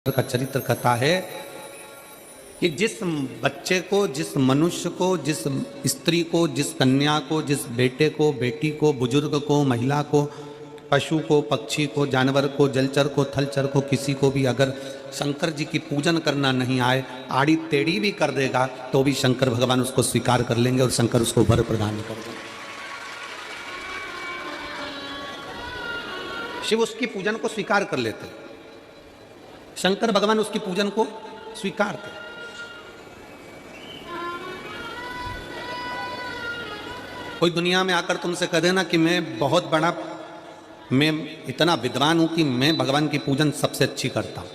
का चरित्र कथा है कि जिस बच्चे को, जिस मनुष्य को, जिस स्त्री को, जिस कन्या को, जिस बेटे को, बेटी को, बुजुर्ग को, महिला को, पशु को, पक्षी को, जानवर को, जलचर को, थलचर को, किसी को भी अगर शंकर जी की पूजन करना नहीं आए, आड़ी टेढ़ी भी कर देगा तो भी शंकर भगवान उसको स्वीकार कर लेंगे और शंकर उसको वर प्रदान कर देंगे। शिव उसकी पूजन को स्वीकार कर लेते, शंकर भगवान उसकी पूजन को स्वीकार कर। कोई दुनिया में आकर तुमसे कह देना कि मैं इतना विद्वान हूं कि मैं भगवान की पूजन सबसे अच्छी करता हूं।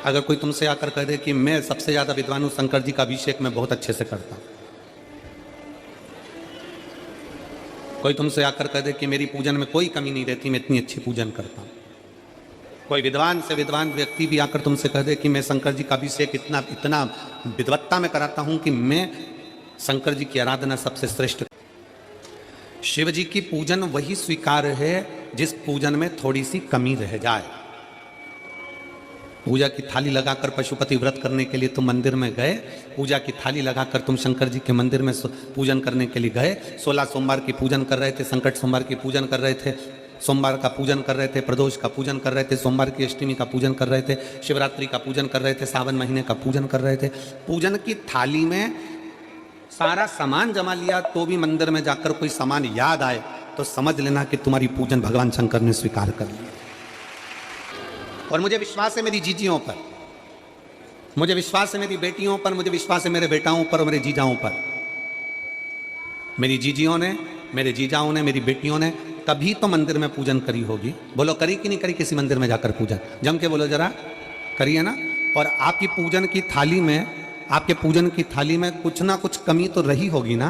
अगर कोई तुमसे आकर कह दे कि मैं सबसे ज्यादा विद्वान हूं, शंकर जी का अभिषेक मैं बहुत अच्छे से करता हूं। कोई तुमसे आकर कह दे कि मेरी पूजन में कोई कमी नहीं रहती, मैं इतनी अच्छी पूजन करता हूं। कोई विद्वान से विद्वान व्यक्ति भी आकर तुमसे कह दे कि मैं शंकर जी का अभिषेक इतना विद्वत्ता में कराता हूं कि मैं शंकर जी की आराधना सबसे श्रेष्ठ। शिव जी की पूजन वही स्वीकार है जिस पूजन में थोड़ी सी कमी रह जाए। पूजा की थाली लगाकर पशुपति व्रत करने के लिए तुम मंदिर में गए, पूजा की थाली लगाकर तुम शंकर जी के मंदिर में पूजन करने के लिए गए, 16 सोमवार की पूजन कर रहे थे, संकट सोमवार की पूजन कर रहे थे, सोमवार का पूजन कर रहे थे, प्रदोष का पूजन कर रहे थे, सोमवार की अष्टमी का पूजन कर रहे थे, शिवरात्रि का पूजन कर रहे थे, सावन महीने का पूजन कर रहे थे। पूजन की थाली में सारा सामान जमा लिया तो भी मंदिर में जाकर कोई सामान याद आए तो समझ लेना कि तुम्हारी पूजन भगवान शंकर ने स्वीकार कर लिया। और मुझे विश्वास है मेरी जीजियों पर, मुझे विश्वास है मेरी बेटियों पर, मुझे विश्वास है मेरे बेटाओं पर और मेरे जीजाओं पर। मेरी जीजियों ने, मेरे जीजाओं ने, मेरी बेटियों ने तभी तो मंदिर में पूजन करी होगी। बोलो करी कि नहीं करी किसी मंदिर में जाकर पूजन? जम के बोलो जरा, करिए ना। और आपकी पूजन की थाली में, आपके पूजन की थाली में कुछ ना कुछ कमी तो रही होगी ना।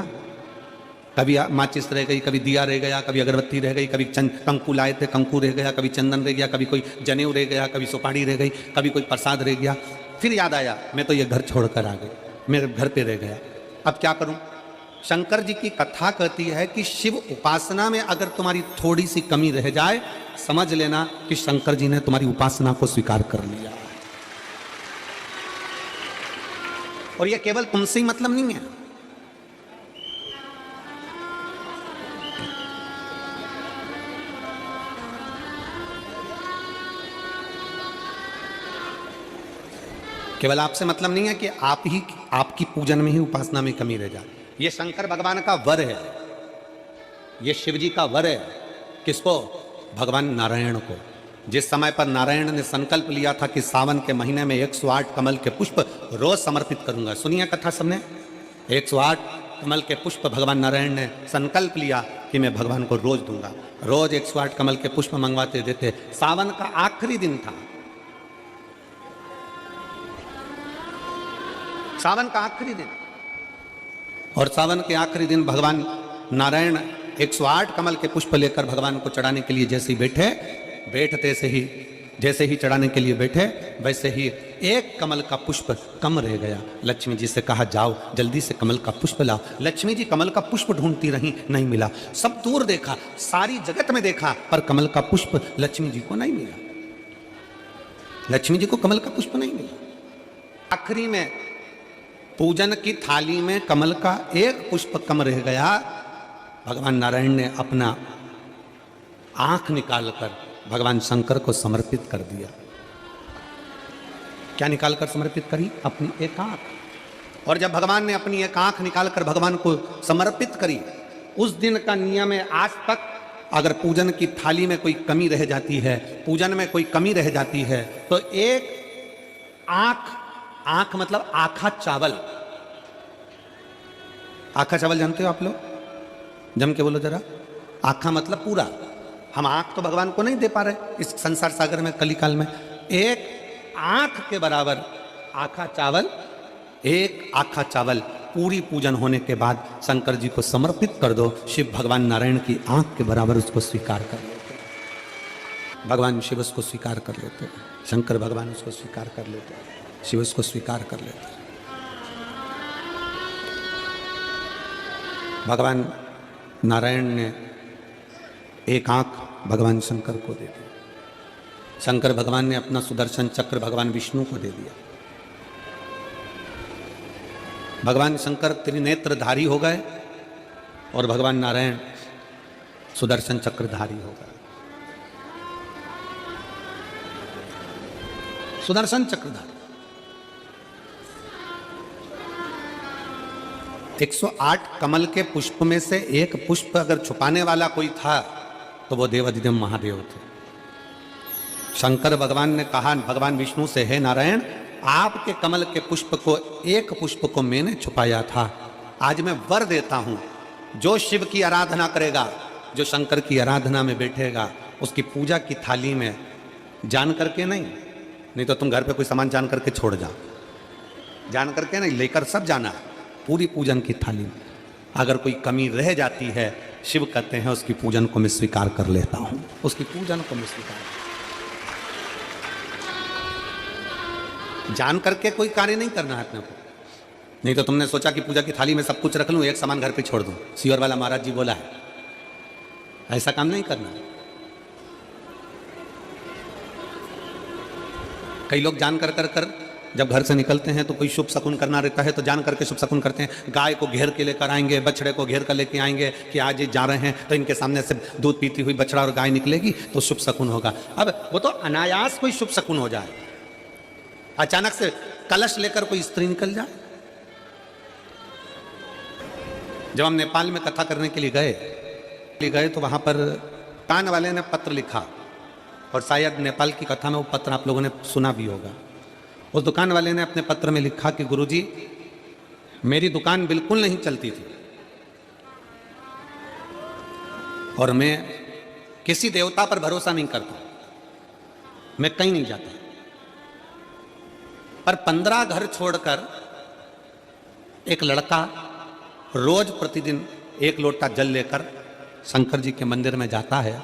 कभी माचिस रह गई, कभी दिया रह गया, कभी अगरबत्ती रह गई, कभी कंकु लाए थे कंकु रह गया, कभी चंदन रह गया, कभी कोई जनेऊ रह गया, कभी सुपारी रह गई, कभी कोई प्रसाद रह गया। फिर याद आया मैं तो ये घर छोड़कर आ गई, मेरे घर पे रह गया, अब क्या करूं? शंकर जी की कथा कहती है कि शिव उपासना में अगर तुम्हारी थोड़ी सी कमी रह जाए, समझ लेना कि शंकर जी ने तुम्हारी उपासना को स्वीकार कर लिया। और यह केवल तुमसे ही मतलब नहीं है, केवल आपसे मतलब नहीं है कि आपकी पूजन में ही, उपासना में कमी रह जाए। ये शंकर भगवान का वर है, ये शिव जी का वर है। किसको? भगवान नारायण को। जिस समय पर नारायण ने संकल्प लिया था कि सावन के महीने में 108 कमल के पुष्प रोज समर्पित करूंगा। सुनिए कथा सबने, 108 कमल के पुष्प भगवान नारायण ने संकल्प लिया कि मैं भगवान को रोज दूंगा। रोज 108 कमल के पुष्प मंगवाते देते। सावन का आखिरी दिन था, सावन का आखिरी दिन, और सावन के आखिरी दिन भगवान नारायण 108 कमल के पुष्प लेकर भगवान को चढ़ाने के लिए जैसे ही जैसे ही चढ़ाने के लिए बैठे, वैसे ही एक कमल का पुष्प कम रह गया। लक्ष्मी जी से कहा जाओ जल्दी से कमल का पुष्प लाओ। लक्ष्मी जी कमल का पुष्प ढूंढती रही, नहीं मिला। सब दूर देखा, सारी जगत में देखा, पर कमल का पुष्प लक्ष्मी जी को नहीं मिला। लक्ष्मी जी को कमल का पुष्प नहीं मिला। आखिरी में पूजन की थाली में कमल का एक पुष्प कम रह गया। भगवान नारायण ने अपना आंख निकालकर भगवान शंकर को समर्पित कर दिया। क्या निकालकर समर्पित करी? अपनी एक आंख। और जब भगवान ने अपनी एक आंख निकालकर भगवान को समर्पित करी, उस दिन का नियम है आज तक, अगर पूजन की थाली में कोई कमी रह जाती है, पूजन में कोई कमी रह जाती है, तो एक आंख मतलब आखा चावल। आखा चावल जानते हो आप लोग? जम के बोलो जरा। आखा मतलब पूरा। हम आंख तो भगवान को नहीं दे पा रहे इस संसार सागर में, कलिकाल में। एक आंख के बराबर आखा चावल, एक आखा चावल पूरी पूजन होने के बाद शंकर जी को समर्पित कर दो। शिव भगवान नारायण की आंख के बराबर उसको स्वीकार कर लेते, भगवान शिव उसको स्वीकार कर लेते, शंकर भगवान उसको स्वीकार कर लेते, शिव उसको स्वीकार कर लेते। भगवान नारायण ने एक आंख भगवान शंकर को दे दी। शंकर भगवान ने अपना सुदर्शन चक्र भगवान विष्णु को दे दिया। भगवान शंकर त्रिनेत्रधारी हो गए और भगवान नारायण सुदर्शन चक्रधारी हो गए। सुदर्शन चक्रधारी 108 कमल के पुष्प में से एक पुष्प अगर छुपाने वाला कोई था तो वो देवाधिदेव महादेव थे। शंकर भगवान ने कहा भगवान विष्णु से, हे नारायण, आपके कमल के पुष्प को, एक पुष्प को मैंने छुपाया था। आज मैं वर देता हूं, जो शिव की आराधना करेगा, जो शंकर की आराधना में बैठेगा, उसकी पूजा की थाली में जान करके नहीं तो तुम घर पे कोई सामान जान करके छोड़ जाओ, जान करके नहीं, लेकर सब जाना है पूरी पूजन की थाली में। अगर कोई कमी रह जाती है, शिव कहते हैं उसकी पूजन को मैं स्वीकार कर लेता हूं, उसकी पूजन को मैं स्वीकार, जान करके कोई कार्य नहीं करना है अपने को। नहीं तो तुमने सोचा कि पूजा की थाली में सब कुछ रख लूं, एक सामान घर पे छोड़ दूं, सीवर वाला महाराज जी बोला है, ऐसा काम नहीं करना। कई लोग जान कर जब घर से निकलते हैं तो कोई शुभ शकुन करना रहता है तो जान करके शुभ शकुन करते हैं। गाय को घेर के लेकर आएंगे, बछड़े को घेर कर लेके आएंगे कि आज ये जा रहे हैं तो इनके सामने से दूध पीती हुई बछड़ा और गाय निकलेगी तो शुभ शकुन होगा। अब वो तो अनायास कोई शुभ शकुन हो जाए, अचानक से कलश लेकर कोई स्त्री निकल जाए। जब हम नेपाल में कथा करने के लिए गए तो वहां पर कान वाले ने पत्र लिखा, और शायद नेपाल की कथा में वो पत्र आप लोगों ने सुना भी होगा। उस दुकान वाले ने अपने पत्र में लिखा कि गुरुजी, मेरी दुकान बिल्कुल नहीं चलती थी और मैं किसी देवता पर भरोसा नहीं करता, मैं कहीं नहीं जाता, पर 15 घर छोड़कर एक लड़का रोज प्रतिदिन 1 लोटा जल लेकर शंकर जी के मंदिर में जाता है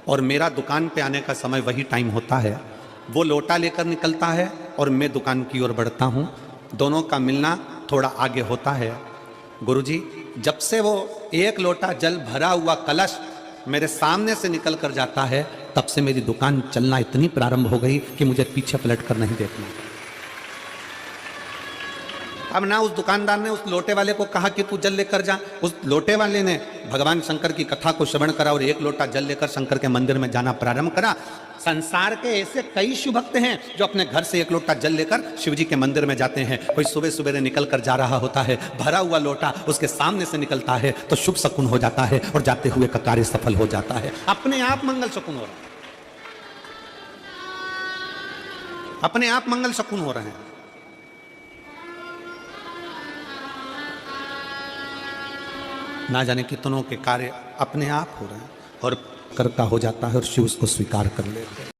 और मेरा दुकान पे आने का समय वही टाइम होता है। वो लोटा लेकर निकलता है और मैं दुकान की ओर बढ़ता हूँ, दोनों का मिलना थोड़ा आगे होता है। गुरुजी, जब से वो 1 लोटा जल भरा हुआ कलश मेरे सामने से निकल कर जाता है, तब से मेरी दुकान चलना इतनी प्रारंभ हो गई कि मुझे पीछे पलट कर नहीं देखना। अब ना उस दुकानदार ने उस लोटे वाले को कहा कि तू जल लेकर जा, उस लोटे वाले ने भगवान शंकर की कथा को श्रवण करा और 1 लोटा जल लेकर शंकर के मंदिर में जाना प्रारंभ करा। संसार के ऐसे कई शिव भक्त हैं जो अपने घर से 1 लोटा जल लेकर शिव जी के मंदिर में जाते हैं। कोई सुबह सुबह निकल कर जा रहा होता है, भरा हुआ लोटा उसके सामने से निकलता है तो शुभ शकुन हो जाता है और जाते हुए का कार्य सफल हो जाता है। अपने आप मंगल शकुन हो रहा है, अपने आप मंगल शकुन हो रहे हैं। ना जाने कितनों के कार्य अपने आप हो रहे हैं और करता हो जाता है और शिव उसको स्वीकार कर लेते हैं।